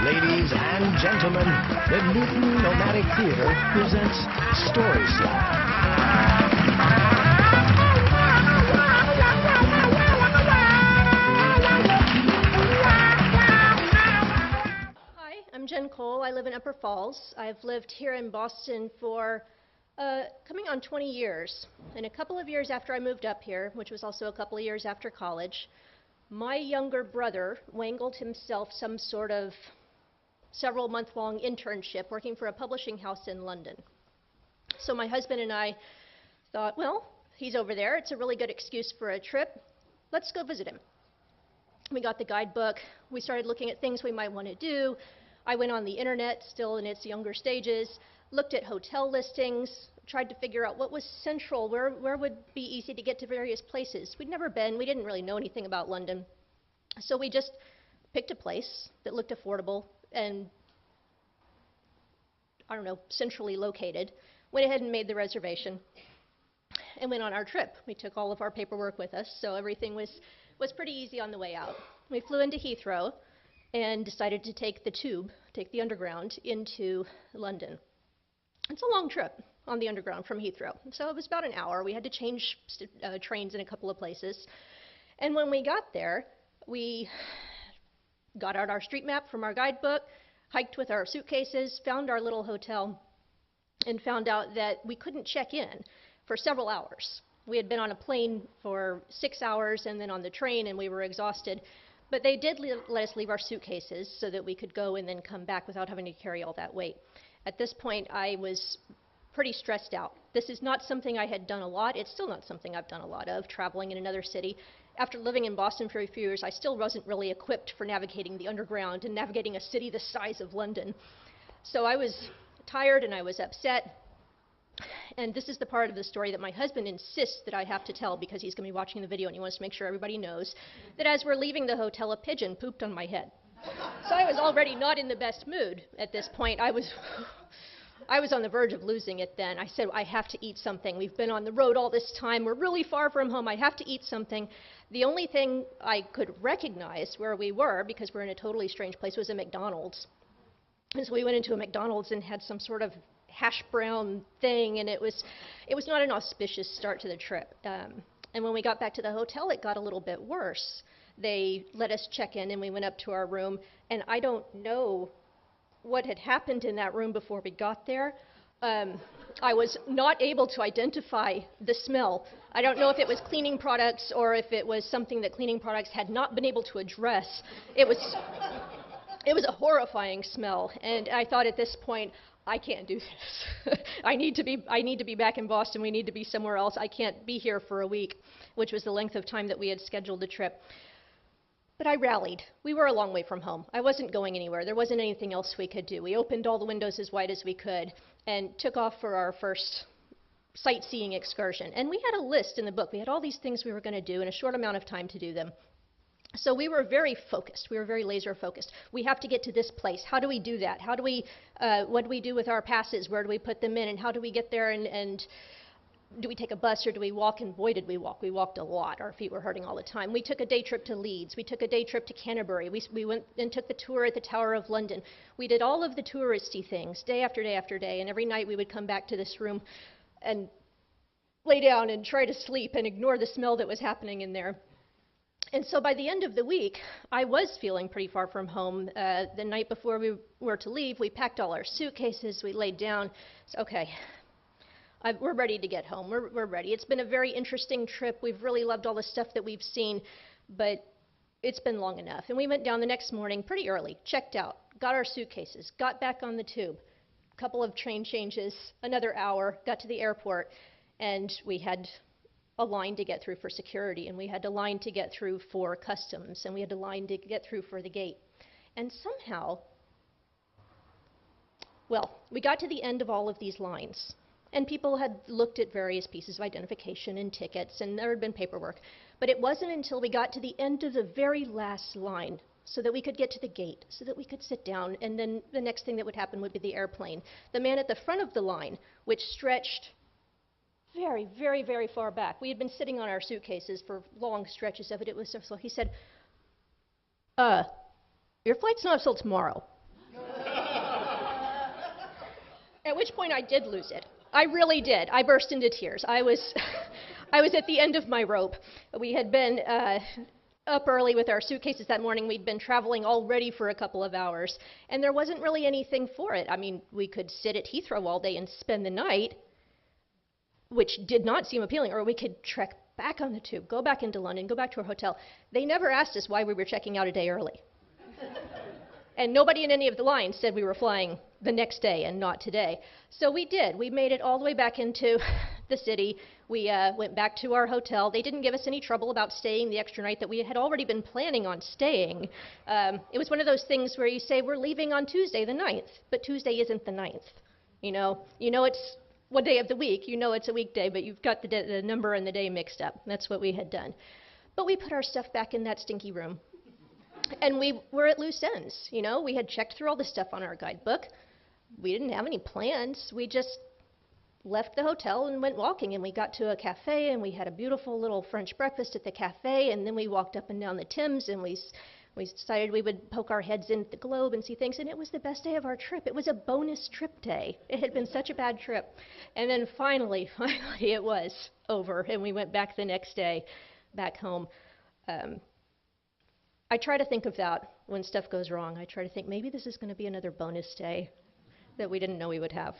Ladies and gentlemen, the Newton Nomadic Theater presents Story Slap. Hi, I'm Jen Kohl. I live in Upper Falls. I've lived here in Boston for coming on 20 years. And a couple of years after I moved up here, which was also a couple of years after college, my younger brother wangled himself some sort of several-month-long internship working for a publishing house in London. So my husband and I thought, well, he's over there. It's a really good excuse for a trip. Let's go visit him. We got the guidebook. We started looking at things we might want to do. I went on the internet, still in its younger stages, looked at hotel listings, tried to figure out what was central, where would be easy to get to various places. We'd never been. We didn't really know anything about London. So we just picked a place that looked affordable and, I don't know, centrally located. Went ahead and made the reservation and went on our trip. We took all of our paperwork with us, so everything was pretty easy on the way out. We flew into Heathrow and decided to take the underground into London. It's a long trip on the underground from Heathrow, so it was about an hour. We had to change trains in a couple of places. And when we got there, we got out our street map from our guidebook, hiked with our suitcases, found our little hotel, and found out that we couldn't check in for several hours. We had been on a plane for 6 hours and then on the train, and we were exhausted. But they did let us leave our suitcases so that we could go and then come back without having to carry all that weight. At this point, I was pretty stressed out. This is not something I had done a lot. It's still not something I've done a lot of, traveling in another city. After living in Boston for a few years, I still wasn't really equipped for navigating the underground and navigating a city the size of London. So I was tired and I was upset. And this is the part of the story that my husband insists that I have to tell because he's going to be watching the video and he wants to make sure everybody knows that as we're leaving the hotel, a pigeon pooped on my head. So I was already not in the best mood at this point. I was on the verge of losing it then. I said, I have to eat something. We've been on the road all this time. We're really far from home. I have to eat something. The only thing I could recognize where we were, because we're in a totally strange place, was a McDonald's. And so we went into a McDonald's and had some sort of hash brown thing, and it was not an auspicious start to the trip. And when we got back to the hotel, it got a little bit worse. They let us check in, and we went up to our room, and I don't know what had happened in that room before we got there. I was not able to identify the smell. I don't know if it was cleaning products or if it was something that cleaning products had not been able to address. It was a horrifying smell, and I thought at this point, I can't do this. I need to be back in Boston. We need to be somewhere else. I can't be here for a week, which was the length of time that we had scheduled the trip. But I rallied. We were a long way from home. I wasn't going anywhere. There wasn't anything else we could do. We opened all the windows as wide as we could and took off for our first sightseeing excursion. And we had a list in the book. We had all these things we were going to do in a short amount of time to do them. So we were very focused. We were very laser focused. We have to get to this place. How do we do that? What do we do with our passes? Where do we put them in? And how do we get there? And do we take a bus or do we walk? And boy, did we walk. We walked a lot. Our feet were hurting all the time. We took a day trip to Leeds. We took a day trip to Canterbury. We went and took the tour at the Tower of London. We did all of the touristy things day after day after day. And every night we would come back to this room and lay down and try to sleep and ignore the smell that was happening in there. And so by the end of the week, I was feeling pretty far from home. The night before we were to leave, we packed all our suitcases. We laid down. So, okay, we're ready to get home. We're ready. It's been a very interesting trip. We've really loved all the stuff that we've seen, but it's been long enough. And we went down the next morning pretty early, checked out, got our suitcases, got back on the tube, a couple of train changes, another hour, got to the airport, and we had a line to get through for security, and we had a line to get through for customs, and we had a line to get through for the gate. And somehow, well, we got to the end of all of these lines, and people had looked at various pieces of identification and tickets, and there had been paperwork. But it wasn't until we got to the end of the very last line so that we could get to the gate, so that we could sit down, and then the next thing that would happen would be the airplane. The man at the front of the line, which stretched very, very, very far back. We had been sitting on our suitcases for long stretches of it. It was so he said, your flight's not till tomorrow. At which point I did lose it. I really did. I burst into tears. I was, I was at the end of my rope. We had been up early with our suitcases that morning. We'd been traveling already for a couple of hours, and there wasn't really anything for it. I mean, we could sit at Heathrow all day and spend the night, which did not seem appealing, or we could trek back on the tube, go back into London, go back to our hotel. They never asked us why we were checking out a day early. And nobody in any of the lines said we were flying the next day and not today. So we did. We made it all the way back into the city. We went back to our hotel. They didn't give us any trouble about staying the extra night that we had already been planning on staying. It was one of those things where you say, we're leaving on Tuesday the 9th, but Tuesday isn't the 9th. You know it's what day of the week. You know it's a weekday, but you've got the number and the day mixed up. That's what we had done. But we put our stuff back in that stinky room. And we were at loose ends, you know. We had checked through all the stuff on our guidebook. We didn't have any plans. We just left the hotel and went walking. And we got to a cafe, and we had a beautiful little French breakfast at the cafe. And then we walked up and down the Thames, and we decided we would poke our heads in at the Globe and see things. And it was the best day of our trip. It was a bonus trip day. It had been such a bad trip. And then finally it was over. And we went back the next day, back home. I try to think of that when stuff goes wrong. I try to think maybe this is going to be another bonus day that we didn't know we would have.